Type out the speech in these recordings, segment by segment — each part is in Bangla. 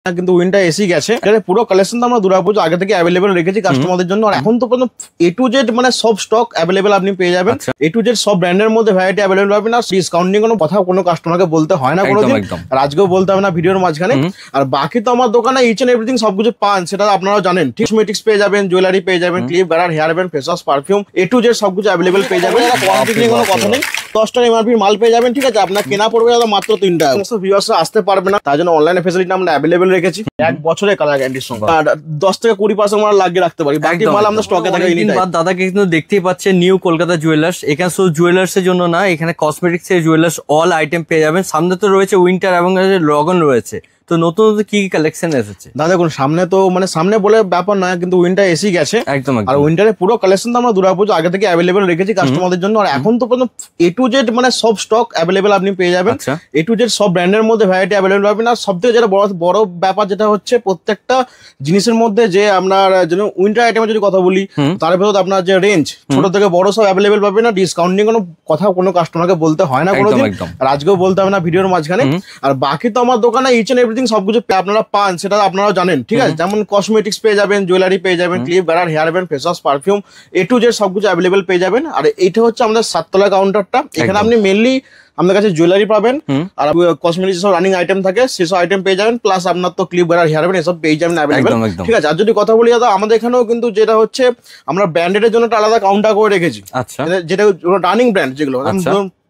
কিন্তু উইন্টার এসি গেছে, পুরো কালেকশন তো আমরা দুর্গাপুজো আগে থেকে অ্যাভেলেবেল রেখেছি কাস্টমারদের জন্য। আর এখন তো এ টু জেড মানে সব স্টক অ্যাভেলেবেল আপনি পেয়ে যাবেন। এ টু জেড সব ব্র্যান্ডের মধ্যে ভ্যারাইটি অ্যাভেলেবেল পাবেন। আর ডিসকাউন্টিং কোনো কথা কোনো কাস্টমারকে বলতে হয় না কোনোদিন, আর আজকেও বলতে হবে না ভিডিওর মাঝখানে। আর বাকি তো আমার দোকানে ইচ এন্ড এভরিথিং সবকিছু পান, সেটা আপনারাও জানেন। কসমেটিক্স পেয়ে যাবেন, জুয়েলারি পেয়ে যাবেন, clip, garter, hair band, face wash, perfume, A to Z সবকিছু অ্যাভেলেবেল পেয়ে যাবেন। কোয়ান্টিটি নিয়ে কোনো কথা নেই। 10 টাকা এমআরপি মাল পেয়ে যাবেন, ঠিক আছে। আপনার কেনা পড়বে মাত্র 3 টাকা। সমস্ত ভিউয়ার্সরা আসতে পারবে না, তার জন্য অনলাইনে ফেসিলিটি আমরা অ্যাভেলেবেল রেখেছি। 1 বছরের কালার গ্যারান্টির সঙ্গে, আর 10 থেকে 20% আমরা লাগিয়ে রাখতে পারি। বাকি মাল আমরা স্টকে থাকে। দাদাকে কিন্তু দেখতেই পাচ্ছেন নিউ কলকাতা জুয়েলার্স। এখানে শুধু জুয়েলার্স এর জন্য না, এখানে কসমেটিক্স এর জুয়েলার্স অল আইটেম পেয়ে যাবেন। সামনে তো রয়েছে উইন্টার এবং লগন রয়েছে, তো নতুন কি কি কালেকশন এসেছে দাদা? দেখুন সামনে তো মানে সামনে বলে ব্যাপার না, কিন্তু উইন্টার এসি গেছে একদম। আর উইন্টারের পুরো কালেকশন তো আমরা দুর্গাপুজো আগে থেকে অ্যাভেলেবেল রেখেছি কাস্টমারদের জন্য। আর এখন তো এ টু জেড মানে সব স্টক অ্যাভেলেবেল আপনি পেয়ে যাবেন। এ টু জেড সব ব্র্যান্ডের মধ্যে ভ্যারাইটি অ্যাভেলেবেল পাবেন। আর সব থেকে যেটা বড় ব্যাপার যেটা হচ্ছে, প্রত্যেকটা জিনিসের মধ্যে যে আপনার যেন উইন্টার আইটেমের যদি কথা বলি, তার ভেতর আপনার যে রেঞ্জ ছোট থেকে বড় সব অ্যাভেলেবেল পাবেন। না ডিসকাউন্টিং কোনো কথা কোনো কাস্টমারকে বলতে হয় না কোনোদিন, আর আজকেও বলতে হবে না ভিডিওর মাঝখানে। আর বাকি তো আমার দোকানে ইচ এন্ড এভরিথিং সবকিছু আপনারা পান, সেটা আপনারাও জানেন, ঠিক আছে। যেমন কসমেটিক্স পেয়ে যাবেন, জুয়েলারি পেয়ে যাবেন, clip, garter, hair band, face wash, perfume, A to Z সবকিছু অ্যাভেলেবেল পেয়ে যাবেন। আর এইটা হচ্ছে আমাদের 7 তলা কাউন্টারটা। এখানে আপনি মেনলি আমাদের কাছে জুয়েলারি পাবেন, আর কসমেটিক্স সব রানিং আইটেম থাকে সেসব আইটেম পেয়ে যাবেন। প্লাস আপনার তো ক্লিপ, গার্ডার, হেয়ার ব্যান্ড এসব পেয়ে যাবেন অ্যাভেলেবেল, ঠিক আছে। আর যদি কথা বলি দাদা, আমাদের এখানেও কিন্তু যেটা হচ্ছে আমরা ব্র্যান্ডের জন্য একটা আলাদা কাউন্টার করে রেখেছি, যেটা রানিং ব্র্যান্ড যেগুলো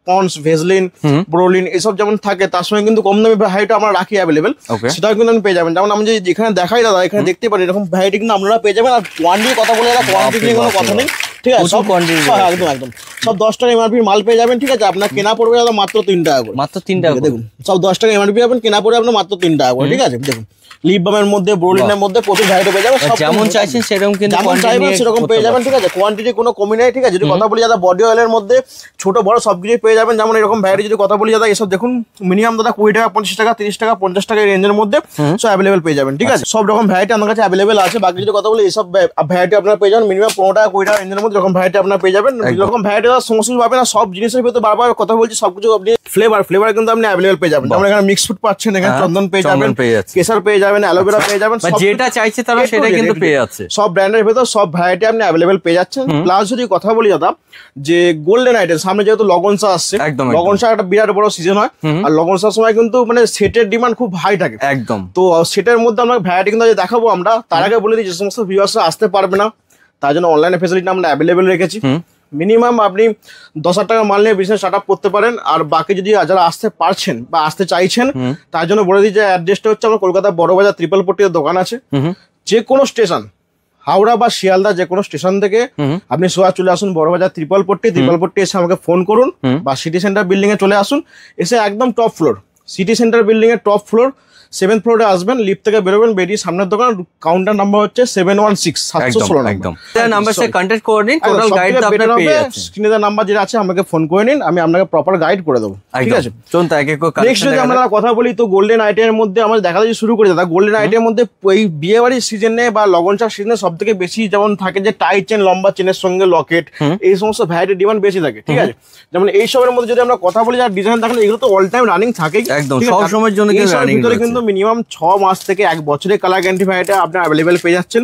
পন্স, ভেসলিন, ব্রোলিন এসব যেমন থাকে, তার সঙ্গে কিন্তু কম দামি ভ্যারাইটি আমরা রাখি অ্যাভেলেবেল, সেটাও কিন্তু আমি পেয়ে যাবেন। যেমন আমি যেখানে দেখাই দাদা, এখানে দেখতে পারি এরকম ভ্যারাইটি কিন্তু আপনারা পেয়ে যাবেন। আর কোয়ান্টিটির কথা বলে কোয়ান্টিটি নিয়ে কোনো কথা নেই, ঠিক আছে। সব একদম একদম সব 10 টাকা এমআরপি মাল পেয়ে যাবেন, ঠিক আছে। আপনার কেনা পড়বে দাদা মাত্র 3 টাকা করে, মাত্র 3 টাকা। দেখুন সব 10 টাকা এমআরপি পাবেন, কেনা পড়বে আপনার মাত্র 3 টাকা করে, ঠিক আছে। দেখুন লিপ বামের মধ্যে, ব্রোলিনের মধ্যে প্রচুর ভ্যারাইটি পেয়ে যাবেন। যেমন চাইছেন সেরকম কিন্তু যেমন চাইবেন সেরকম পেয়ে যাবেন, ঠিক আছে। কোয়ান্টিটি কোনো কমি নেই, ঠিক আছে। যদি কথা বলি দাদা, বডি অয়েলের মধ্যে ছোট বড় সবকিছু পেয়ে যাবেন। যেমন এরকম ভ্যারাইটি যদি কথা বলি দাদা, এসব দেখুন মিনিমাম দাদা 20 টাকা, 25 টাকা, 30 টাকা, 50 টাকা রেঞ্জের মধ্যে সব অ্যাভেলেবেল পেয়ে যাবেন, ঠিক আছে। সব রকম ভ্যারাইটি আমার কাছে অ্যাভেলেবেল আছে। বাকি যদি কথা বলি, এইসব ভ্যারাইটি আপনারা পেয়ে যাবেন মিনিমাম 15 টাকা, 20 টাকা রেঞ্জের মধ্যে এরকম ভ্যারাইটি আপনারা পেয়ে যাবেন। এরকম ভ্যারাইটি সমস্ত পাবেন। আর সব জিনিসের ভিতরে বারবার কথা বলছি, সবকিছু আপনি ফ্লেভার কিন্তু আপনি অ্যাভেলেবেল পেয়ে যাবেন। যেমন এখানে মিক্স ফ্রুট পাচ্ছেন, এখানে চন্দন পেয়ে যাবেন, কেশর পেয়ে যাবেন, অ্যালোভেরা পেয়ে যাবেন, যেটা চাইছে তারা সেটা কিন্তু পেয়ে যাচ্ছে। সব ব্র্যান্ডের ভেতর সব ভ্যারাইটি আপনি অ্যাভেলেবেল পেয়ে যাচ্ছেন। প্লাস যদি কথা বলি দাদা, যে গোল্ডেন আইটেম সামনে যেহেতু লগনসা আসছে, লগনসা একটা বিরাট বড় সিজন হয়। আর লগনসার সময় কিন্তু মানে সেটের ডিমান্ড খুব হাই থাকে একদম। তো সেটের মধ্যে আমরা ভ্যারাইটি কিন্তু দেখাবো আমরা। তার আগে বলে দিই, যে সমস্ত ভিউয়ার্সরা আসতে পারবে না, তার জন্য অনলাইনে ফেসিলিটি আমরা অ্যাভেলেবেল রেখেছি। মিনিমাম আপনি 10,000 টাকা মাল নিয়ে বিজনেস স্টার্ট আপ করতে পারেন। আর বাকি যদি যারা আসতে পারছেন বা আসতে চাইছেন, তার জন্য বলে দিই যে অ্যাড্রেসটা হচ্ছে আমার কলকাতা বড়বাজার ত্রিপলপট্টির দোকান আছে। যে কোনো স্টেশন, হাওড়া বা শিয়ালদা যে কোনো স্টেশন থেকে আপনি সোজা চলে আসুন বড়বাজার ত্রিপলপট্টি এসে আমাকে ফোন করুন, বা সিটি সেন্টার বিল্ডিং এ চলে আসুন। এসে একদম top floor, city centre building এর টপ ফ্লোর 7th ফ্লোরে আসবেন, লিফট থেকে বেরোবেন, বেরিয়ে সামনের দোকান, কাউন্টার নাম্বার হচ্ছে 716 একদম। নাম্বার সে কন্টাক্ট করে নিন, টোটাল গাইড আপনারা পেয়ে যাচ্ছেন। স্ক্রিনে দেওয়া নাম্বার যেটা আছে আমাকে ফোন করে নিন, আমি আপনাকে প্রপার গাইড করে দেবো, ঠিক আছে। চলুন তো এক এক করে নেক্সট যদি আমরা কথা বলি, তো গোল্ডেন আইটেমের মধ্যে আমরা দেখা যাচ্ছে শুরু করে দাদা। গোল্ডেন আইটেমের মধ্যে এই বিয়ে বাড়ির সিজনে বা লগনচার সিজনে সব থেকে বেশি যেমন থাকে যে টাই চেন, লম্বা চেনের সঙ্গে লকেট, এই সমস্ত ভ্যারাইটি ডিমান্ড বেশি থাকে, ঠিক আছে। যেমন এই সবের মধ্যে যদি আমরা কথা বলি, যার ডিজাইন দেখেন এগুলো তো অল টাইম রানিং থাকেই, একদম সব সময়ের জন্য কিন্তু মিনিমাম 6 মাস থেকে 1 বছরের কালার গ্যারান্টি ভ্যারাইটি আপনি অ্যাভেলেবেল পেয়ে যাচ্ছেন।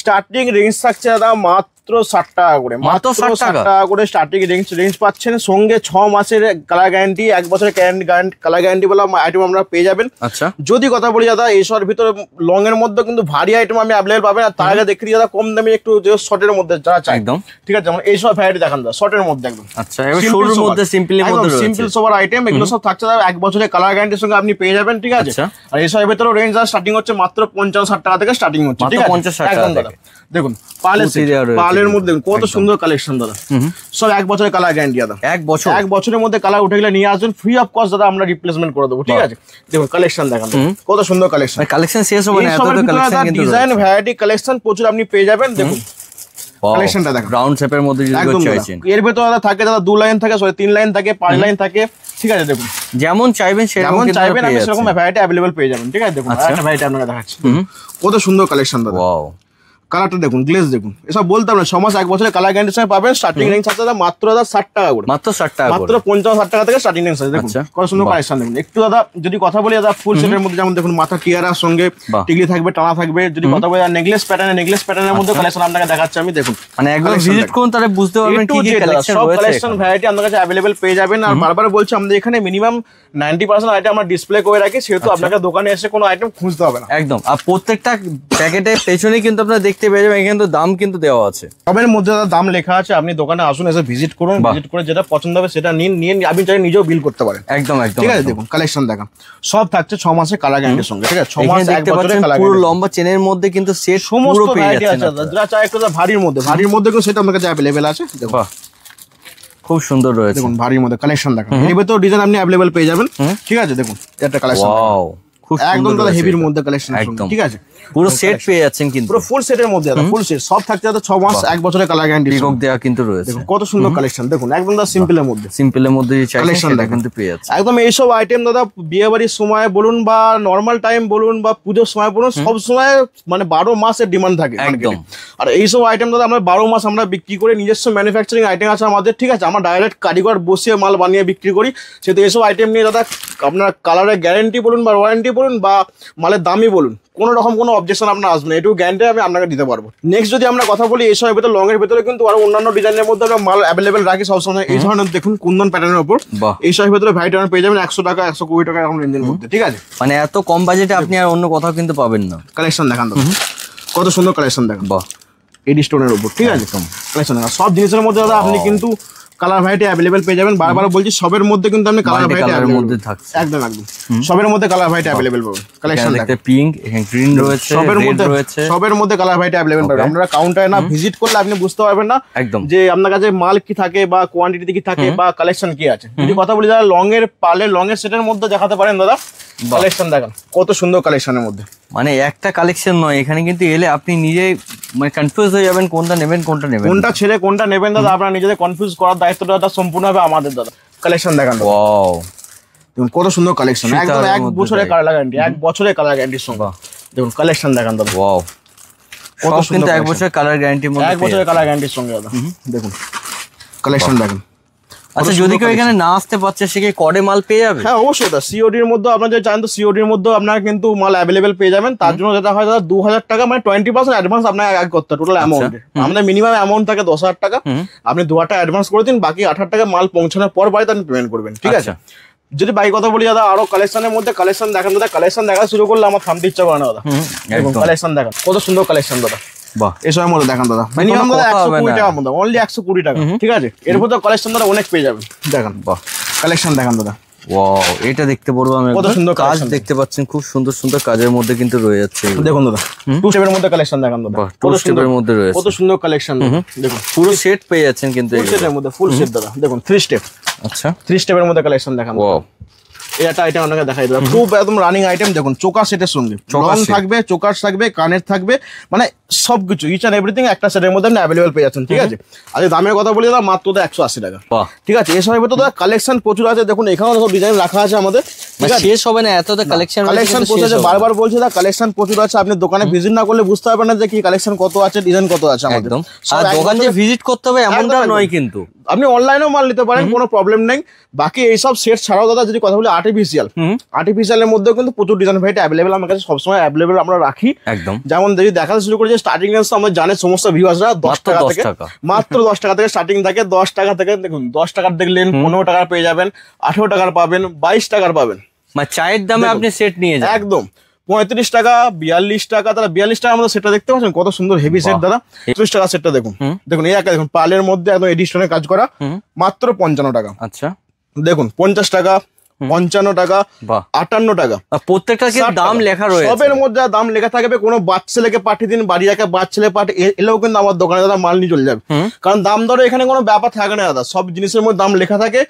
স্টার্টিং রেঞ্জ থাকছে দাদা মাত্র 60 টাকা করে, মাত্র 60 টাকা করে স্টার্টিং রেঞ্জ পাচ্ছেন। সঙ্গে 6 মাসের কালার গ্যারান্টি, 1 বছরের কালার গ্যারান্টি বলে আইটেম আমরা পেয়ে যাবেন। যদি কথা বলি দাদা, এইসবের ভিতরে লং এর মধ্যে কিন্তু ভারী আইটেম আমি অ্যাভেলেবল পাবেন। আর তার আগে দেখে দিই দাদা, কম দামে একটু শর্টের মধ্যে যারা চাই, ঠিক আছে। যেমন এইসব ভ্যারাইটি দেখান দাদা, শর্টের মধ্যে একদম সিম্পল সোবার আইটেম, এগুলো সব থাকছে দাদা 1 বছরের কালার গ্যারান্টির সঙ্গে আপনি পেয়ে যাবেন, ঠিক আছে। আর এইসবের ভিতরে রেঞ্জ স্টার্টিং হচ্ছে মাত্র 50-60 টাকা থেকে স্টার্টিং হচ্ছে, ঠিক আছে। একদম দাদা দেখুন পালের মধ্যে কত সুন্দর কালেকশন দাদা, সব 1 বছরের কালার গ্যারান্টি দাদা। 1 বছরের মধ্যে কালার উঠে গেলে নিয়ে আসবেন, ফ্রি অফ কস্ট দাদা আমরা রিপ্লেসমেন্ট করে দেবো, ঠিক আছে। দেখুন কালেকশন দেখান, কত সুন্দর কালেকশন শেষ হবে না, এত কালেকশন কিন্তু ডিজাইন ভ্যারাইটি কালেকশন প্রচুর আপনি পেয়ে যাবেন। দেখুন কালেকশনটা দেখুন, রাউন্ড শেপের মধ্যে যদি চাইছেন, এর ভেতরে দাদা থাকে দাদা 2 লাইন থাকে, 3 লাইন থাকে, 5 লাইন থাকে, ঠিক আছে। দেখুন যেমন চাইবেন সেরকম আপনি সেরকম ভ্যারাইটি অ্যাভেলেবল পেয়ে যাবেন, ঠিক আছে। দেখুন একটা ভ্যারাইটি আপনাকে দেখাচ্ছি, কত সুন্দর কালেকশন দাদা। কালারটা দেখুন, গ্লেজ দেখুন, এসব বলতাম না 6 মাস 1 বছরের কালার গ্যারান্টির সঙ্গে পাবেন। স্টার্টিং রেঞ্জ আছে দাদা মাত্র দাদা 60 টাকা করে, মাত্র 60 টাকা, মাত্র 50-60 টাকা থেকে স্টার্টিং রেঞ্জ আছে। দেখুন কত সুন্দর কালেকশন দেখুন। একটু দাদা যদি কথা বলি দাদা ফুল সেটের মধ্যে যেমন দেখুন মাথা টিয়ারার সঙ্গে টিকলি থাকবে, টানা থাকবে। যদি কথা বলি নেকলেস প্যাটার্নের মধ্যে কালেকশন আপনাকে দেখাচ্ছি আমি। দেখুন মানে একদম ভিজিট করুন তাহলে বুঝতে পারবেন কি কি কালেকশন সব রয়েছে। কালেকশন ভ্যারাইটি আমাদের কাছে अवेलेबल পেয়ে যাবেন। আর বারবার বলছি আমাদের এখানে মিনিমাম 90% আইটেম আমরা ডিসপ্লে করে রাখি, সেহেতু আপনাকে দোকানে এসে কোনো আইটেম খুঁজতে হবে না। একদম। আর প্রত্যেকটা প্যাকেটের পেছনে কিন্তু আপনারা দেখতে পেয়ে যাবেন এখানে তো দাম কিন্তু দেওয়া আছে, সবের মধ্যে দাম লেখা আছে। আপনি দোকানে আসুন, এসে ভিজিট করুন, ভিজিট করে যেটা পছন্দ হবে সেটা নিয়ে আপনি চাইলে নিজেও বিল করতে পারেন। একদম একদম ঠিক আছে। দেখুন কালেকশন দেখান, সব থাকছে 6 মাসের কালার গ্যারান্টির সঙ্গে। ঠিক আছে, 6 মাস 1 বছরের কালার পুরো লম্বা চেনের মধ্যে কিন্তু সেট সমস্ত ভ্যারাইটি আছে। যারা চায় একটু ভারীর মধ্যে কিন্তু সেটা আমাদের কাছে अवेलेबल আছে। দেখুন খুব সুন্দর রয়েছে। দেখুন ভারীর মধ্যে কালেকশন দেখুন, এর ভিতরে ডিজাইন আপনি अवेलेबल পেয়ে যাবেন। ঠিক আছে, দেখুন এটা কালেকশন একদম দাদা হেভির মধ্যে কালেকশন। ঠিক আছে, পুরো সেট পেয়ে যাচ্ছেন কিন্তু পুরো ফুল সেটের মধ্যে দাদা, ফুল সেট সব থাকছে দাদা 6 মাস 1 বছরের কালার গ্যারান্টি পিকক দেয়া কিন্তু রয়েছে। দেখুন কত সুন্দর কালেকশন। দেখুন একদম দাদা সিম্পলের মধ্যে যে কালেকশন কিন্তু পেয়ে যাচ্ছে একদম। এইসব আইটেম দাদা বিয়ে বাড়ির সময় বলুন বা নরমাল টাইম বলুন বা পুজোর সময় বলুন, সব সময় মানে 12 মাসের ডিমান্ড থাকে একদম। আর এইসব আইটেম দাদা আমরা 12 মাস আমরা বিক্রি করে, নিজস্ব ম্যানুফ্যাকচারিং আইটেম আছে আমাদের। ঠিক আছে, আমরা ডাইরেক্ট কারিগর বসিয়ে মাল বানিয়ে বিক্রি করি। সেহেতু এইসব আইটেম নিয়ে দাদা আপনার কালারের গ্যারেন্টি বলুন বা ওয়ারেন্টি বলুন বা মালের দামই বলুন, কোনো রকম কোনো অবজেকশন আপনার আসবে না, এটুকু গ্যারান্টি আমি আপনাকে দিতে পারবো। নেক্সট যদি আমরা কথা বলি এইসবের ভিতরে লং এর ভিতরে কিন্তু আরো অন্যান্য ডিজাইনের মধ্যে আমরা মাল अवेलेबल রাখি সবসময়। এই ধরনের দেখুন কুন্দন প্যাটার্নের উপর এইসবের ভিতরে ভ্যারাইটি আপনারা পেয়ে যাবেন 100 টাকা 120 টাকা এরকম রেঞ্জের মধ্যে। ঠিক আছে, মানে এত কম বাজেটে আপনি আর অন্য কোথাও কিন্তু পাবেন না। কালেকশন দেখান দাদা, কত সুন্দর কালেকশন দেখেন এডি স্টোনের উপর। ঠিক আছে, কালেকশন দেখান। সব জিনিসের মধ্যে দাদা আপনি কিন্তু কালার ভ্যারাইটি अवेलेबल পেয়ে যাবেন। বারবার বলছি সবের মধ্যে কিন্তু আপনি কালার ভ্যারাইটি মধ্যে থাকছে একদম সবের মধ্যে কালার ভ্যারাইটি अवेलेबल পাবেন। কালেকশন দেখেন পিঙ্ক, এখানে গ্রিন রয়েছে, রেড রয়েছে, সবের মধ্যে কালার ভ্যারাইটি अवेलेबल পাবেন। আপনারা কাউন্টারে না ভিজিট করলে আপনি বুঝতে পারবেন না একদম যে আপনার কাছে মাল কি থাকে বা কোয়ান্টিটি কি থাকে বা কালেকশন কি আছে। যদি কথা বলি দাদা লং এর সেটের মধ্যে দেখাতে পারেন দাদা। কালেকশন দেখেন কত সুন্দর কালেকশনের মধ্যে, মানে একটা কালেকশন নয়, এখানে কিন্তু এলে আপনি নিজে মানে কনফিউজ হয়ে যাবেন কোনটা নেবেন কোনটা ছেড়ে কোনটা নেবেন দাদা। আপনারা নিজেদের কনফিউজ করার দায়িত্বটা দাদা সম্পূর্ণ হবে আমাদের দাদা। কালেকশন দেখান ওয়াও, দেখুন কত সুন্দর কালেকশন, একদম 1 বছরের কালার গ্যারান্টি, 1 বছরের কালার গ্যারান্টির সঙ্গে। দেখুন কালেকশন দেখান দাদা, ওয়াও কত সুন্দর 1 বছরের কালার গ্যারান্টির মধ্যে, 1 বছরের কালার গ্যারান্টির সঙ্গে দাদা। দেখুন কালেকশন দেখেন। আচ্ছা, যদি কেউ এখানে না আসতে পারছে সে কি কোডে মাল পেয়ে যাবে? হ্যাঁ অবশ্যই দাদা, সিওডির মধ্যে আপনারা যদি চান তো সিওডির মধ্যে আপনারা কিন্তু মাল अवेलेबल পেয়ে যাবেন। তার জন্য যেটা হয় দাদা 2000 টাকা মানে 20% অ্যাডভান্স আপনাকে আগে করতে হবে টোটাল অ্যামাউন্ট। আমাদের মিনিমাম অ্যামাউন্ট থাকে 10,000 টাকা। আপনি 2000 টাকা অ্যাডভান্স করে দিন, বাকি 8,000 টাকা মাল পৌঁছানোর পর বাড়িতে আপনি পেমেন্ট করবেন। ঠিক আছে, যদি বাই কথা বলি দাদা আরো কালেকশনের মধ্যে কালেকশন দেখেন দাদা। কালেকশন দেখা শুরু করলে আমার থামতে ইচ্ছা করে না দাদা। কালেকশন দেখেন কত সুন্দর কালেকশন দাদা। এসবের মধ্যে দেখান দাদা মিনিমাম দাদা 120 টাকার মধ্যে, অনলি 120 টাকা। ঠিক আছে, এর মধ্যে কালেকশন দাদা অনেক পেয়ে যাবেন। দেখেন কালেকশন দেখান দাদা। ওয়াও, এটা দেখতে পারবো আমি, কত সুন্দর কাজ দেখতে পাচ্ছেন, খুব সুন্দর সুন্দর কাজের মধ্যে কিন্তু রয়ে যাচ্ছে। দেখুন দাদা 2 স্টেপের মধ্যে কালেকশন দেখান দাদা, 2 স্টেপের মধ্যে রয়েছে, কত সুন্দর কালেকশন। দেখুন পুরো সেট পেয়ে যাচ্ছেন কিন্তু ফুল সেটের মধ্যে, ফুল সেট দাদা। দেখুন 3 স্টেপ, আচ্ছা 3 স্টেপের মধ্যে কালেকশন দেখান। ওয়াও, এটা আইটেম আপনাকে দেখাই দেবো, খুব একদম রানিং আইটেম। দেখুন চোকার সেটের সঙ্গে লং থাকবে, চোকার থাকবে, কানের থাকবে, মানে সবকিছু ইচ এন্ড এভরিথিং একটা সেটের মধ্যে আপনি अवेलेबल পেয়ে যাচ্ছেন। ঠিক আছে, আর দামের কথা বলি দাদা মাত্র 180 টাকা। ঠিক আছে, এই সময় তো দাদা কালেকশন প্রচুর আছে। দেখুন এখানেও সব ডিজাইন রাখা আছে আমাদের, শেষ হবে না এত কালেকশন প্রচুর আছে। বারবার বলছি দাদা কালেকশন প্রচুর আছে, আপনি দোকানে ভিজিট না করলে বুঝতে পারবেন না যে কি কালেকশন কত আছে, ডিজাইন কত আছে আমাদের। আর দোকান যে ভিজিট করতে হবে এমনটা নয়, কিন্তু আপনি অনলাইনেও মাল নিতে পারেন, কোনো প্রবলেম নেই। বাকি এইসব সেট ছাড়াও দাদা যদি কথা বলি আর্টিফিশিয়ালের মধ্যে কিন্তু প্রচুর ডিজাইন ভ্যারাইটি अवेलेबल আমার কাছে সবসময় अवेलेबल আমরা রাখি। একদম যেমন যদি দেখাতে শুরু করি যে স্টার্টিং রেঞ্জ আমরা জানে সমস্ত ভিউয়ার্সরা 10 টাকা থেকে, মাত্র 10 টাকা থেকে স্টার্টিং থাকে। 10 টাকা থেকে দেখুন 10 টাকার দেখলেন 15 টাকার পেয়ে যাবেন, 18 টাকার পাবেন, 22 টাকার পাবেন, মানে চায়ের দামে আপনি সেট নিয়ে যান একদম 35 টাকা, 42 টাকা। তারা 42 টাকা আমাদের সেটটা দেখতে পাচ্ছেন কত সুন্দর হেভি সেট দাদা। 30 টাকা সেটটা দেখুন, দেখুন এই একটা দেখুন পালের মধ্যে একদম এডিশনের কাজ করা, মাত্র 55 টাকা। আচ্ছা দেখুন 50 টাকা, 55 টাকা, 58 টাকা, প্রত্যেকটা দাম লেখা রয়েছে। সবের মধ্যে দাম লেখা থাকবে। কোনো বাচ্চা ছেলেকে পাঠিয়ে দিন, বাড়ি একা বাচ্চা ছেলে এলেও কিন্তু আমার দোকানে দাদা মাল নিয়ে চলে যাবে, কারণ দাম দরে এখানে কোনো ব্যাপার থাকে না দাদা। সব জিনিসের মধ্যে দাম লেখা থাকে,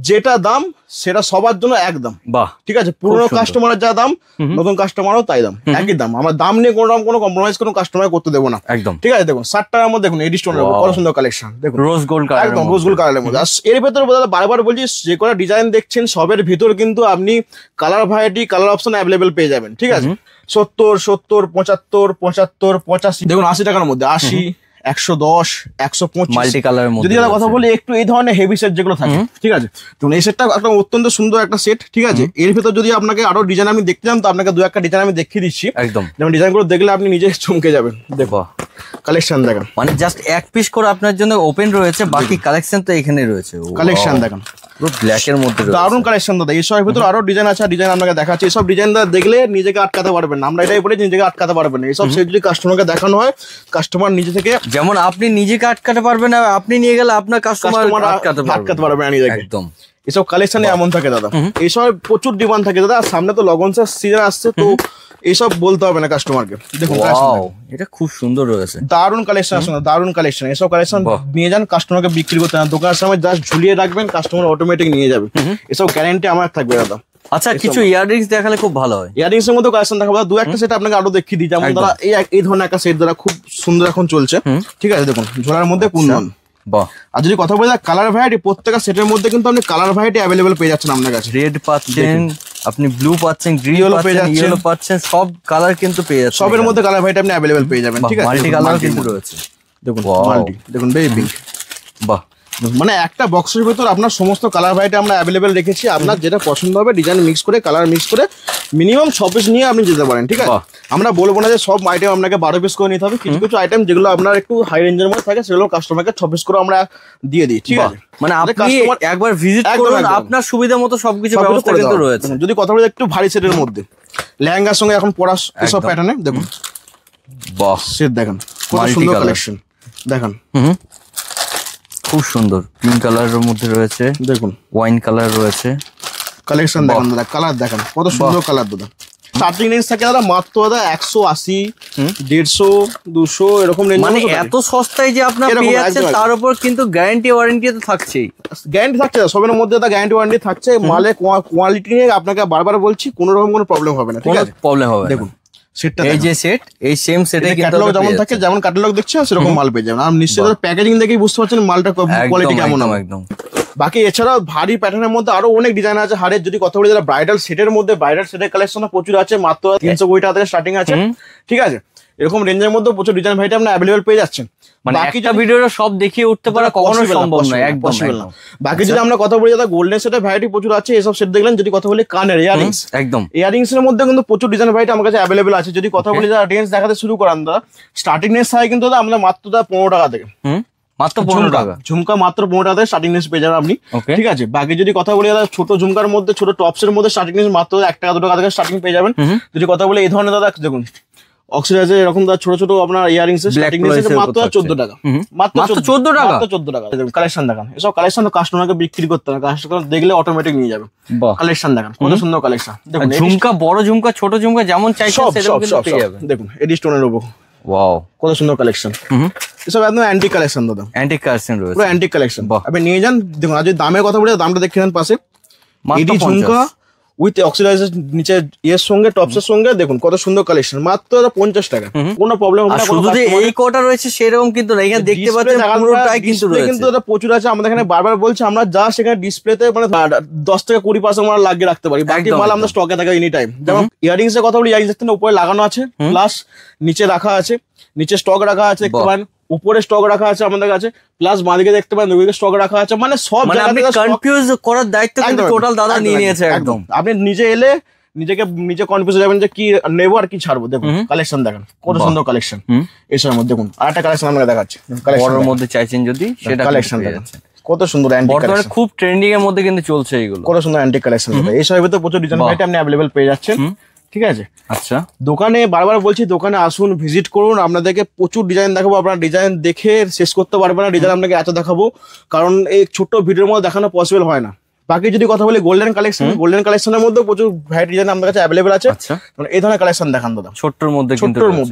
যেটা দাম সেটা সবার জন্য একদম। বাহ, ঠিক আছে, পুরোনো কাস্টমারের যা দাম নতুন কাস্টমারও তাই দাম, একই দাম। আমার দাম নিয়ে কোনো কম্প্রোমাইজ কোনো কাস্টমার করতে দেবো না একদম। ঠিক আছে, দেখুন 60 টাকার মধ্যে দেখুন এডি স্টোনের কত সুন্দর কালেকশন। দেখুন রোজ গোল্ড কালার, একদম রোজ গোল্ড কালারের মধ্যে। আর এর ভেতরে বারবার বলছি যে কোনো ডিজাইন দেখছেন সবের ভিতর কিন্তু আপনি colour variety, colour option available পেয়ে যাবেন। ঠিক আছে, 70, 70, 75, 75, 85, দেখুন 80 টাকার মধ্যে 80, 110, 125 মাল্টি কালারের মধ্যে। যদি আমরা কথা বলি একটু এই ধরনের হেভি সেট যেগুলো থাকে, ঠিক আছে, তো এই সেটটা একটা অত্যন্ত সুন্দর একটা সেট, ঠিক আছে। এর ভিতর যদি আপনাকে আরো ডিজাইন আমি দেখতে চান তো আপনাকে দু একটা ডিজাইন আমি দেখিয়ে দিচ্ছি, একদম, যেমন ডিজাইন গুলো দেখলে আপনি নিজে চমকে যাবেন। দেখো কালেকশন দেখেন, মানে জাস্ট এক পিস করে আপনার জন্য ওপেন রয়েছে, বাকি কালেকশন তো এখানে রয়েছে। কালেকশন দেখেন পুরো ব্ল্যাক এর মধ্যে দারুণ কালেকশন দাদা। এইসবের ভিতরে আরো ডিজাইন আছে, ডিজাইন আপনাকে দেখাচ্ছি। এইসব ডিজাইন দেখলে নিজেকে আটকাতে পারবেন না, আমরা এটাই বলি নিজেকে আটকাতে পারবেন না। এইসব সেট যদি কাস্টমারকে দেখানো হয়, কাস্টমার নিজে থেকে, যেমন আপনি নিজেকে আটকাতে পারবেন না, আপনি নিয়ে গেলে আপনার কাস্টমার আটকাতে পারবে না নিজেকে। একদম, এসব কালেকশনে এমন থাকে দাদা, এইসব প্রচুর ডিমান্ড থাকে দাদা। সামনে তো লগনসের সিজন আসছে, তো এইসব বলতে হবে না কাস্টমারকে। দেখুন এটা খুব সুন্দর রয়েছে, দারুণ কালেকশন আছে, দারুণ কালেকশন। এসব কালেকশন নিয়ে যান, কাস্টমারকে বিক্রি করতে না, দোকানের সামনে জাস্ট ঝুলিয়ে রাখবেন, কাস্টমার অটোমেটিক নিয়ে যাবে। এসব গ্যারান্টি আমার থাকবে দাদা। আচ্ছা, কিছু ইয়াররিংস দেখালে খুব ভালো হয়। ইয়াররিংস এর মধ্যে কালেকশন দেখাবো, দু একটা সেট আপনাকে আরো দেখিয়ে দিই। যেমন দাদা এই ধরনের একটা সেট দাদা খুব সুন্দর এখন চলছে, ঠিক আছে। দেখুন ঝোলার মধ্যে কুন্দন। আর যদি কথা বলি কালার ভ্যারাইটি, প্রত্যেকটা সেটের মধ্যে কিন্তু আপনি কালার ভ্যারাইটি অ্যাভেলেবল পেয়ে যাচ্ছেন আপনার কাছে। রেড পাচ্ছেন, আপনি ব্লু পাচ্ছেন, গ্রিন পাচ্ছেন, ইয়েলো পাচ্ছেন, সব কালার কিন্তু পেয়ে যাচ্ছেন। সবের মধ্যে কালার ভ্যারাইটি আপনি অ্যাভেলেবল পেয়ে যাবেন, ঠিক আছে। মাল্টি কালার কিন্তু রয়েছে, দেখুন মাল্টি, দেখুন বেবি পিঙ্ক। বাহ, মানে একটা বক্সের ভিতর আপনার সমস্ত কালার ভ্যারাইটি আমরা অ্যাভেলেবেল রেখেছি। আপনার যেটা পছন্দ হবে ডিজাইন মিক্স করে, কালার মিক্স করে মিনিমাম 6 পিস নিয়ে আপনি যেতে পারেন, ঠিক আছে। আমরা বলবো না যে সব আইটেম আপনাকে 12 পিস করে নিতে হবে। কিছু কিছু আইটেম যেগুলো আপনার একটু হাই রেঞ্জের মধ্যে থাকে, সেগুলো কাস্টমারকে 6 পিস করে আমরা দিয়ে দিই, ঠিক আছে। মানে আপনি একবার ভিজিট করুন, আপনার সুবিধা মতো সবকিছু ব্যবস্থা কিন্তু রয়েছে। যদি কথা বলি একটু ভারী সেটের মধ্যে, লেহেঙ্গার সঙ্গে এখন পরা এসব প্যাটার্নে, দেখুন বাহ, সেট দেখেন কত সুন্দর কালেকশন দেখেন। খুব সুন্দর পিঙ্ক কালারের মধ্যে রয়েছে, দেখুন ওয়াইন কালার রয়েছে। কালেকশন দেখেন দাদা, কালার দেখেন কত সুন্দর কালার দাদা। স্টার্টিং রেঞ্জ থাকে দাদা মাত্র দাদা 180, 150, 200 এরকম রেঞ্জ। মানে এত সস্তায় যে আপনারা পেয়ে যাচ্ছেন, তার উপর কিন্তু গ্যারান্টি ওয়ারেন্টি তো থাকছেই। গ্যারান্টি থাকছে, সবের মধ্যে দাদা গ্যারান্টি ওয়ারেন্টি থাকছে। মালে কোয়ালিটি নিয়ে আপনাকে বারবার বলছি, কোনো রকম কোনো প্রবলেম হবে না, ঠিক আছে। প্রবলেম হবে, দেখুন সেটটা, এই যে সেট, এই সেম সেটে কিন্তু ক্যাটালগ যেমন থাকে, যেমন ক্যাটালগ দেখছেন সেরকম মাল পেয়ে যাবেন। আর নিশ্চয়ই প্যাকেজিং দেখেই বুঝতে পারছেন মালটা কোয়ালিটি কেমন হবে। একদম। বাকি এছাড়াও ভারী প্যাটার্নের মধ্যে আরো অনেক ডিজাইন আছে হারের। যদি কথা বলি যারা ব্রাইডাল সেটের মধ্যে, ব্রাইডাল সেটের কালেকশন প্রচুর আছে, মাত্র 320 টাকা থেকে স্টার্টিং আছে, ঠিক আছে। এরকম রেঞ্জের মধ্যে প্রচুর ডিজাইন ভ্যারাইটি আপনি অ্যাভেলেবল পেয়ে যাচ্ছেন। মানে একটা ভিডিওতে সব দেখিয়ে উঠতে পারা কখনো সম্ভব নয়, একদম না। বাকি যদি আমরা কথা বলি দাদা গোল্ডেন সেটের ভ্যারাইটি প্রচুর আছে, এসব সেট দেখলেন। যদি কথা বলি কানের ইয়ারিংস, একদম ইয়ারিংস এর মধ্যে কিন্তু প্রচুর ডিজাইন ভ্যারাইটি আমার কাছে অ্যাভেলেবল আছে। যদি কথা বলি যারা রেঞ্জ দেখাতে শুরু করান দাদা, স্টার্টিং রেঞ্জ থাকে কিন্তু দাদা আমরা মাত্র 15 টাকা থেকে, মাত্র 15 টাকা ঝুমকা, মাত্র 15 টাকা থেকে স্টার্টিং রেঞ্জ পেয়ে যাবেন আপনি, ঠিক আছে। বাকি যদি কথা বলি দাদা ছোট ঝুমকার মধ্যে, ছোট টপস এর মধ্যে স্টার্টিং রেঞ্জ মাত্র 1 টাকা 2 টাকা থেকে স্টার্টিং পেয়ে যাবেন। যদি কথা বলি এই ধরনের দাদা দেখুন অক্সিডাইজার এরকম দাদা ছোট ছোট আপনার ইয়ারিংস এর স্টার্টিং রেঞ্জ মাত্র 14 টাকা, মাত্র 14 টাকা, মাত্র 14 টাকা। দেখুন কালেকশন দেখান, এসব কালেকশন তো কাস্টমারকে বিক্রি করতে হবে, কাস্টমার দেখলে অটোমেটিক নিয়ে যাবে। কালেকশন দেখান কত সুন্দর কালেকশন। দেখুন ঝুমকা, বড় ঝুমকা, ছোট ঝুমকা যেমন চাইছেন সেরকম কিন্তু পেয়ে যাবেন। দেখুন এডি স্টোনের উপর, ওয়াও কত সুন্দর কালেকশন। এসব একদম অ্যান্টিক কালেকশন দাদা, অ্যান্টিক কালেকশন রয়েছে, পুরো অ্যান্টিক কালেকশন। আপনি নিয়ে যান। দেখুন আর যদি দামের কথা বলি, দামটা দেখে নেন পাশে, এডি ঝুমকা উইথ অক্সিডাইজার নিচে এর সঙ্গে টপসের সঙ্গে, দেখুন কত সুন্দর কালেকশন, মাত্র 50 টাকা, কোনো প্রবলেম হবে না। শুধু যে এই কোটা রয়েছে সেরকম কিন্তু না, এখানে দেখতে পাচ্ছেন পুরোটাই কিন্তু রয়েছে, কিন্তু এটা প্রচুর আছে। আমাদের এখানে বারবার বলছি, আমরা জাস্ট এখানে ডিসপ্লেতে মানে 10 থেকে 20% আমরা লাগিয়ে রাখতে পারি, বাকি মাল আমরা স্টকে থাকে এনি টাইম। যেমন ইয়ারিংস এর কথা বলি, ইয়ারিংস এর উপরে লাগানো আছে, প্লাস নিচে রাখা আছে, নিচে স্টক রাখা আছে, দেখতে পারেন উপরে স্টক রাখা আছে আমাদের কাছে, প্লাস বাঁদিকে দেখতে পারেন ওইদিকে স্টক রাখা আছে। মানে সব জায়গা কনফিউজ করার দায়িত্ব কিন্তু টোটাল দাদা নিয়ে নিয়েছে একদম। আপনি নিজে এলে নিজে কনফিউজ হয়ে যাবেন যে কি নেবো আর কি ছাড়বো। দেখুন কালেকশন দেখেন কত সুন্দর কালেকশন এসবের মধ্যে। দেখুন আরেকটা কালেকশন আমরা দেখাচ্ছি, বড়র মধ্যে চাইছেন যদি সেটা কালেকশন দেখেন কত সুন্দর অ্যান্টিক কালেকশন, খুব ট্রেন্ডিং এর মধ্যে কিন্তু চলছে এগুলো, কত সুন্দর অ্যান্টিক কালেকশন। এইসবের ভিতরে প্রচুর ডিজাইন ভ্যারাইটি আপনি অ্যাভেলেবল পেয়ে যাচ্ছেন, ঠিক আছে। আচ্ছা দোকানে বারবার বলছি, দোকানে আসুন, ভিজিট করুন, আপনাদেরকে প্রচুর ডিজাইন দেখাবো। আপনার ডিজাইন দেখে শেষ করতে পারবেন না, ডিজাইন আপনাকে এত দেখাবো, কারণ এই ছোট্ট ভিডিওর মধ্যে দেখানো পসিবল হয় না। বাকি যদি কথা বলি গোল্ডেন কালেকশন, গোল্ডেন কালেকশনের মধ্যে প্রচুর ভ্যারাইটি ডিজাইন আমাদের কাছে অ্যাভেলেবল আছে। এই ধরনের কালেকশন দেখান দাদা, ছোট্টর মধ্যে,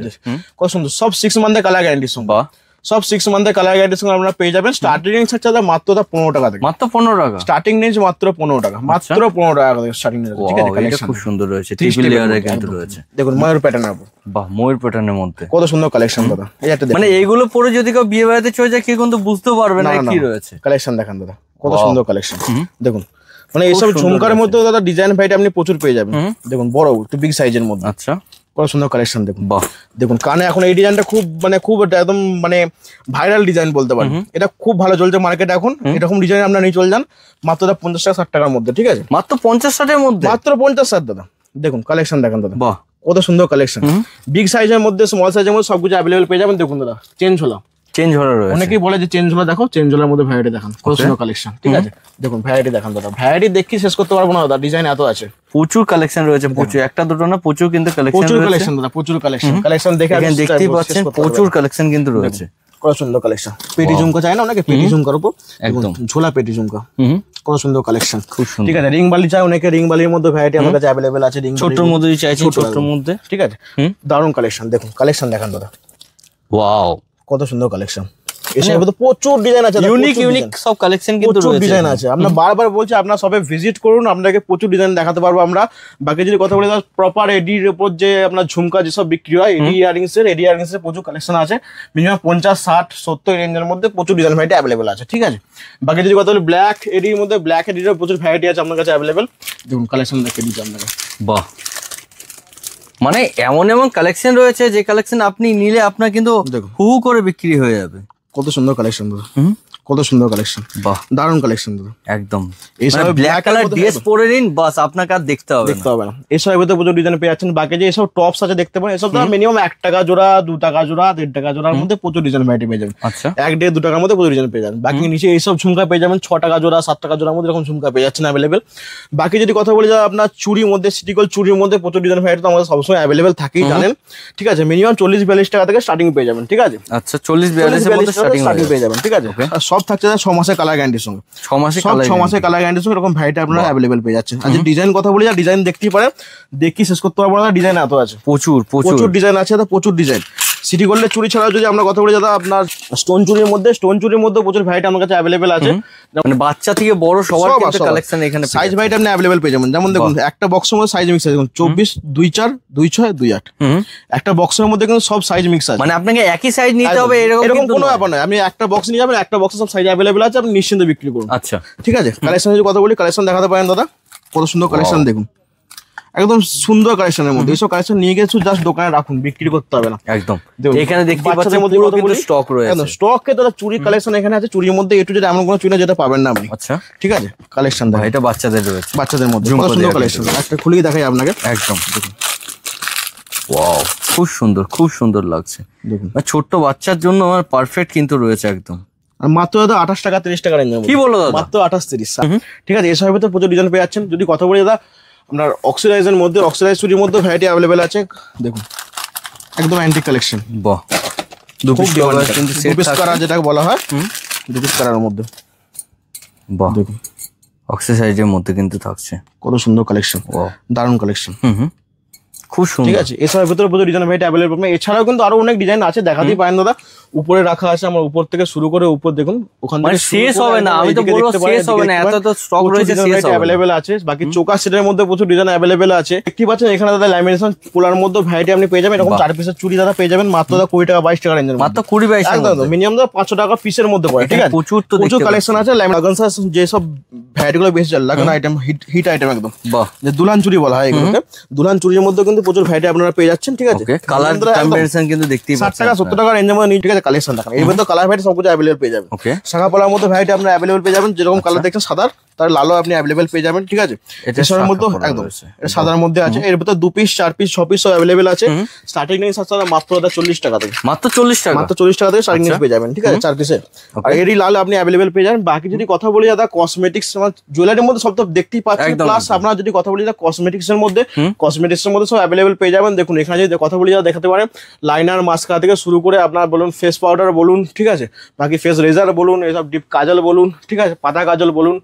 কত সুন্দর, সব 6 মান্থের কালার গ্যারান্টি সঙ্গে, সব 6 মান্থের কালার গ্যারান্টির সঙ্গে আপনারা পেয়ে যাবেন। স্টার্টিং রেঞ্জ হচ্ছে মাত্র 15 টাকা থেকে, মাত্র 15 টাকা স্টার্টিং রেঞ্জ, মাত্র 15 টাকা, মাত্র 15 টাকা থেকে স্টার্টিং রেঞ্জ, ঠিক আছে। এটা খুব সুন্দর রয়েছে, ট্রিপল লেয়ারে কিন্তু রয়েছে। দেখুন ময়ূর প্যাটার্নের উপর, বাহ ময়ূর প্যাটার্নের মধ্যে কত সুন্দর কালেকশন দাদা। এই একটা মানে এইগুলো পরে যদি কেউ বিয়ে বাড়িতে চলে যায়, কেউ কিন্তু বুঝতেও পারবে না কি রয়েছে। কালেকশন দেখান দাদা, কত সুন্দর কালেকশন। দেখুন মানে এইসব ঝুমকার মধ্যে দাদা ডিজাইন ভ্যারাইটি আপনি প্রচুর পেয়ে যাবেন। দেখুন বড় একটু বিগ সাইজের মধ্যে, আচ্ছা কত সুন্দর কালেকশন দেখুন। বাহ, দেখুন কানে এখন এই ডিজাইনটা খুব খুব একদম ভাইরাল ডিজাইন বলতে পারেন, এটা খুব ভালো চলছে মার্কেটে এখন। এরকম ডিজাইন আপনারা নিয়ে চলে যান মাত্র 50-60 টাকার মধ্যে, ঠিক আছে? মাত্র 50-60 মধ্যে, মাত্র 50-60 দাদা। দেখুন কালেকশন দেখেন দাদা, বাহ কত সুন্দর কালেকশন। বিগ সাইজের মধ্যে, স্মল সাইজের মধ্যে সবকিছু অ্যাভেলেবল পেয়ে যাবেন। দেখুন দাদা চেন ঝোলা, চেঞ্জ হলো রয়েছে। অনেকেই বলে যে চেন ঝোলা দেখো, চেন ঝোলার মধ্যে ভ্যারাইটি দেখান, কত সুন্দর কালেকশন, ঠিক আছে? দেখুন ভ্যারাইটি দেখান দাদা, ভ্যারাইটি দেখি শেষ করতে পারবো না দাদা, ডিজাইন এত আছে, প্রচুর কালেকশন রয়েছে, প্রচুর, একটা দুটো না প্রচুর কিন্তু কালেকশন, প্রচুর কালেকশন দাদা, প্রচুর কালেকশন। কালেকশন দেখে এখানে দেখতেই পাচ্ছেন প্রচুর কালেকশন কিন্তু রয়েছে, কত সুন্দর কালেকশন। পেটি ঝুমকা চাই না অনেকে, পেটি ঝুমকার উপর একদম ঝোলা পেটি ঝুমকা, কত সুন্দর কালেকশন, খুব সুন্দর। ঠিক আছে? রিং বালি চাই অনেকে, রিং বালির মধ্যে ভ্যারাইটি আমার কাছে অ্যাভেলেবেল আছে। রিং ছোটর মধ্যে চাইছেন, ছোটর মধ্যে, ঠিক আছে? দারুণ কালেকশন, দেখুন কালেকশন দেখান দাদা, ওয়াও কত সুন্দর কালেকশন। এসব প্রচুর ডিজাইন আছে, ইউনিক সব কালেকশন কিন্তু প্রচুর ডিজাইন আছে। আমরা বারবার বলছি আপনারা সবে ভিজিট করুন, আপনাকে প্রচুর ডিজাইন দেখাতে পারবো আমরা। বাকি যদি কথা বলি প্রপার এডির উপর যে আপনার ঝুমকা যেসব বিক্রি হয়, এডি ইয়ারিংস এর প্রচুর কালেকশন আছে। মিনিমাম 50-60-70 রেঞ্জের মধ্যে প্রচুর ডিজাইন ভ্যারাইটি অ্যাভেলেবেল আছে, ঠিক আছে? বাকি যদি কথা বলি ব্ল্যাক এডির মধ্যে, ব্ল্যাক এডির প্রচুর ভ্যারাইটি আছে আপনার কাছে অ্যাভেলেবেল। দেখুন কালেকশন দেখে দিচ্ছি আপনাকে, বাহ, মানে এমন এমন কালেকশন রয়েছে যে কালেকশন আপনি নিলে আপনার কিন্তু হু করে বিক্রি হয়ে যাবে। কত সুন্দর কালেকশন দাদা, কত সুন্দর কালেকশন, বাহ, দারুণ কালেকশন দাদা। একদম এইসব ব্ল্যাক কালার ড্রেস পরে নিন, বাস আপনাকে আর দেখতে হবে না। এসব ভিতরে প্রচুর ডিজাইন পেয়ে যাচ্ছেন। বাকি যে এসব টপস আছে দেখতে পারেন, এসব মিনিমাম 1 টাকা জোড়া, 2 টাকা জোড়া, 1.5 টাকা জোড়ার মধ্যে প্রচুর ডিজাইন ভ্যারাইটি পেয়ে যাবেন। আচ্ছা, 1-1.5-2 টাকার মধ্যে প্রচুর ডিজাইন পেয়ে যাবেন। বাকি নিচে এইসব ঝুমকা পেয়ে যাবেন 6 টাকা জোড়া, 7 টাকা জোড়ার মধ্যে এরকম ঝুমকা পেয়ে যাচ্ছেন অ্যাভেলেবেল। বাকি যদি কথা বলি আপনার চুরির মধ্যে, সিটিকল চুরির মধ্যে প্রচুর ডিজাইন ভ্যারাইটি তো আমাদের সবসময় অ্যাভেলেবেল থাকেই জানেন, ঠিক আছে? মিনিমাম 40-42 টাকা থেকে স্টার্টিং পেয়ে যাবেন, ঠিক আছে? আচ্ছা, 40-42 এর মধ্যে স্টার্টিং পেয়ে যাবেন, ঠিক আছে? আর সব থাকছে 6 মাসের কালার গ্যারান্টির সঙ্গে, 6 মাসের 6 মাসের কালার গ্যারান্টির সঙ্গে এরকম ভ্যারাইটি আপনারা অ্যাভেলেবেল পেয়ে যাচ্ছেন। আর ডিজাইন কথা বলি, ডিজাইন দেখতেই পারেন, দেখি শেষ করতে পারবো না, ডিজাইন এত আছে, প্রচুর ডিজাইন আছে, প্রচুর ডিজাইন। সিটি গোল্ডের চুরি ছাড়াও যদি আমরা কথা বলি দাদা, আপনার স্টোন চুরির মধ্যে প্রচুর ভ্যারাইটি আমার কাছে অ্যাভেলেবেল আছে। মানে বাচ্চা থেকে বড় সবার কিন্তু কালেকশন এখানে, সাইজ ভ্যারাইটি আপনি অ্যাভেলেবেল পেয়ে যাবেন। যেমন দেখুন একটা বক্সের মধ্যে সাইজ মিক্স আছে, দেখুন 24, 24, 26, 28। একটা বক্সের মধ্যে কিন্তু সব সাইজ মিক্স আছে, মানে আপনাকে একই সাইজ নিতে হবে এরকম কোনো ব্যাপার নয়। আপনি একটা বক্স নিয়ে যাবেন, একটা বক্সে সব সাইজ অ্যাভেলেবেল আছে, আপনি নিশ্চিন্তে বিক্রি করুন। আচ্ছা, ঠিক আছে? কালেকশন যদি কথা বলি, কালেকশন দেখাতে পারেন দাদা, কত সুন্দর কালেকশন দেখুন, একদম সুন্দর কালেকশনের মধ্যে। এইসব কালেকশন নিয়ে গেছো জাস্ট দোকানে রাখুন, বিক্রি করতে হবে না একদম। এখানে দেখতে পাচ্ছেন পুরো কিন্তু স্টক রয়েছে, স্টকে দাদা চুরি কালেকশন এখানে আছে। চুরির মধ্যে একটু যেটা এমন কোনো চুরি যেটা পাবেন না আপনি। আচ্ছা, ঠিক আছে? কালেকশন দেখুন, এটা বাচ্চাদের রয়েছে, বাচ্চাদের মধ্যে কত সুন্দর কালেকশন। একটা খুলেই দেখাই আপনাকে, একদম দেখুন, ওয়াও, খুব সুন্দর লাগছে। দেখুন ছোট্ট বাচ্চার জন্য আমার পারফেক্ট কিন্তু রয়েছে একদম। আর মাত্র দাদা 28 টাকা 30 টাকা রেঞ্জ, কি বলো দাদা? মাত্র 28-30। ঠিক আছে? এসবের ভিতরে প্রচুর ডিজাইন পেয়ে যাচ্ছেন। যদি কথা বলি দাদা, আপনার অক্সিডাইজের মধ্যে, অক্সিডাইজ চুরির মধ্যে ভ্যারাইটি অ্যাভেলেবেল আছে। দেখুন একদম অ্যান্টিক কালেকশন, বাহ, দু পিস করা যেটাকে বলা হয়, 2 পিস করার মধ্যে, বাহ, দেখুন অক্সিডাইজের মধ্যে কিন্তু থাকছে, কত সুন্দর কালেকশন, দারুণ কালেকশন, খুব সুন্দর। ঠিক আছে? এসবের ভিতরে প্রচুর ডিজাইন ভ্যারাইটি অ্যাভেলেবল পাবেন। এছাড়াও কিন্তু আরো অনেক ডিজাইন আছে, দেখাতেই পারেন দাদা। উপরে রাখা আছে, আমার উপর থেকে শুরু করে উপর দেখুন, ওখান থেকে শেষ হবে না, আমি তো বলবো শেষ হবে না, এত তো স্টক রয়েছে, শেষ হবে অ্যাভেলেবল আছে। বাকি চোকা সেটের মধ্যে প্রচুর ডিজাইন অ্যাভেলেবল আছে। দেখতেই পাচ্ছেন এখানে দাদা ল্যামিনেশন পোলার মধ্যে ভ্যারাইটি আপনি পেয়ে যাবেন। এরকম 4 পিসের চুড়ি দাদা পেয়ে যাবেন মাত্র 20 টাকা 22 টাকা রেঞ্জের, মাত্র 20-22 টাকা, মিনিমাম দাদা 500 টাকা পিসের মধ্যে পড়ে। ঠিক আছে? প্রচুর কালেকশন আছে। লাগানসার যে সব ভ্যারাইটি গুলো বেশি চলে, লাগানো আইটেম, হিট আইটেম একদম, যে দুলহান চুড়ি বলা হয় এগুলোকে। দুলহান চুড়ির মধ্যে কিন্তু প্রচুর ভ্যারাইটি আপনারা পেয়ে যাচ্ছেন। ঠিক আছে? কালার কম্বিনেশন কিন্তু দেখতেই পাচ্ছেন, 60 টাকা 70 টাকা রেঞ্জের মধ্যে। ঠিক আছে? কালেকশন দেখেন, এর মধ্যে কালার ভ্যারাইটি সবকিছু অ্যাভেলেবল পেয়ে যাবেন। শাখা পলার মধ্যে ভ্যারাইটি আপনারা অ্যাভেলেবল পেয়ে যাবেন, যেরকম কালার দেখছেন সাদা, তার লালও আপনি অ্যাভেলেবল পেয়ে যাবেন। ঠিক আছে? এটার মধ্যে একদম এটা সাদার মধ্যে আছে। এর ভিতরে 2 পিস 4 পিস 6 পিস সব অ্যাভেলেবল আছে। স্টার্টিং রেঞ্জ আছে মাত্র 40 টাকা থেকে, মাত্র 40 টাকা, মাত্র 40 টাকা থেকে স্টার্টিং রেঞ্জ পেয়ে যাবেন। ঠিক আছে? 4 পিসের। আর এরই লাল আপনি অ্যাভেলেবল পেয়ে যাবেন। বাকি যদি কথা বলি দাদা, কসমেটিক্স জুয়েলারির মধ্যে সব তো দেখতেই পাচ্ছেন, প্লাস আপনারা যদি কথা বলি দাদা কসমেটিক্স এর মধ্যে, সব অ্যাভেলেবল পেয়ে যাবেন। দেখুন এখানে যদি কথা বলি দাদা, দেখাতে পারেন লাইনার, মাস্কারা থেকে শুরু করে আপনার বলুন ফেস পাউডার বলুন, ঠিক আছে, বাকি ফেস রেজার বলুন, এসব ডিপ কাজল বলুন, ঠিক আছে, পাতা কাজল বলুন,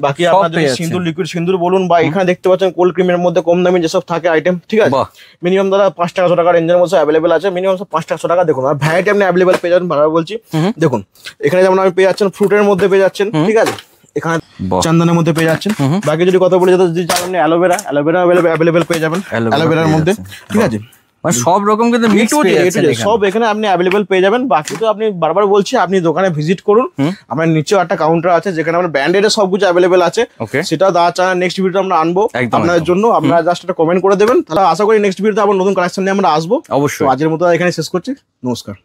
বাকি আপনার সিন্দুর, লিকুইড সিন্দুর বলুন, বা এখানে দেখতে পাচ্ছেন কোল্ড ক্রিমের মধ্যে কম দামি যেসব থাকে আইটেম। ঠিক আছে? মিনিমাম দাদা 5 টাকা 100 টাকা রেঞ্জের মধ্যে অ্যাভেলেবল আছে। মিনিমাম 5 টাকা 100 টাকা। দেখুন আর ভ্যারাইটি আপনি অ্যাভেলেবল পেয়ে যাবেন, ভালো বলছি। দেখুন এখানে যেমন আপনি পেয়ে যাচ্ছেন ফ্রুটের মধ্যে পেয়ে যাচ্ছেন। ঠিক আছে? এখানে চন্দনের মধ্যে পেয়ে যাচ্ছেন। বাকি যদি কথা বলি যদি চান আপনি অ্যালোভেরা অ্যাভেলেবল পেয়ে যাবেন, অ্যালোভেরার মধ্যে। ঠিক আছে? মানে সব রকম কিন্তু মিক্স পেয়ে যাচ্ছেন সব এখানে আপনি অ্যাভেলেবেল পেয়ে যাবেন। বাকি তো আপনি বারবার বলছি আপনি দোকানে ভিজিট করুন, আপনার নিচেও একটা কাউন্টার আছে যেখানে আপনার ব্র্যান্ডেড সবকিছু অ্যাভেলেবেল আছে, সেটা দা চানা নেক্সট ভিডিও আমরা আনবো আপনাদের জন্য। আপনারা জাস্ট একটা কমেন্ট করে দেবেন, তাহলে আশা করি নেক্সট ভিডিওতে আবার নতুন কালেকশন নিয়ে আমরা আসবো অবশ্যই। আজকের মতো এখানে শেষ করছি, নমস্কার।